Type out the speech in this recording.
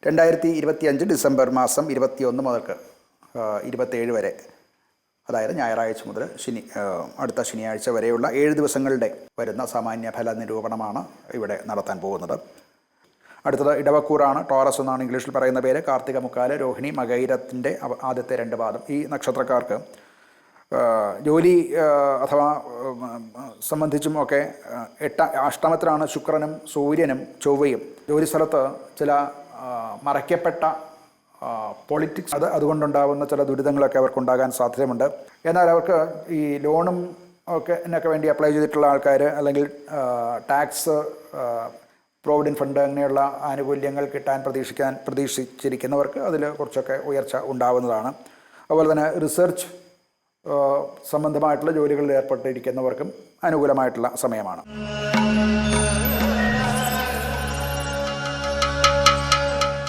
2025 December മാസം 21 മുതൽക്ക് 27 വരെ, അതായത് ഞായറാഴ്ച മുതൽ അടുത്ത ശനിയാഴ്ച വരെയുള്ള 7 ദിവസങ്ങളുടെ വരുന്ന സാമാന്യ ഫല നിരൂപണമാണ് ഇവിടെ നടത്താൻ പോകുന്നത്. അടുത്തത് ഇടവക്കൂറാണ്. ടോറസ് എന്നാണ് ഇംഗ്ലീഷിൽ പറയുന്ന പേര്. കാർത്തിക മുക്കാല്, രോഹിണി, മകയിരത്തിൻ്റെ ആദ്യത്തെ 2 പാദം. ഈ നക്ഷത്രക്കാർക്ക് ജോലി അഥവാ സംബന്ധിച്ചും ഒക്കെ അഷ്ടമത്തിലാണ് ശുക്രനും സൂര്യനും ചൊവ്വയും. ജോലിസ്ഥലത്ത് ചില മറയ്ക്കപ്പെട്ട പൊളിറ്റിക്സ് അതുകൊണ്ടുണ്ടാകുന്ന ചില ദുരിതങ്ങളൊക്കെ അവർക്കുണ്ടാകാൻ സാധ്യതയുണ്ട്. എന്നാൽ അവർക്ക് ഈ ലോണും ഒക്കെ വേണ്ടി അപ്ലൈ ചെയ്തിട്ടുള്ള ആൾക്കാർ, അല്ലെങ്കിൽ ടാക്സ്, പ്രോവിഡൻറ്റ് ഫണ്ട് അങ്ങനെയുള്ള ആനുകൂല്യങ്ങൾ കിട്ടാൻ പ്രതീക്ഷിച്ചിരിക്കുന്നവർക്ക് അതിൽ കുറച്ചൊക്കെ ഉയർച്ച ഉണ്ടാവുന്നതാണ്. അതുപോലെ തന്നെ റിസർച്ച് സംബന്ധമായിട്ടുള്ള ജോലികളിൽ ഏർപ്പെട്ടിരിക്കുന്നവർക്കും അനുകൂലമായിട്ടുള്ള സമയമാണ്.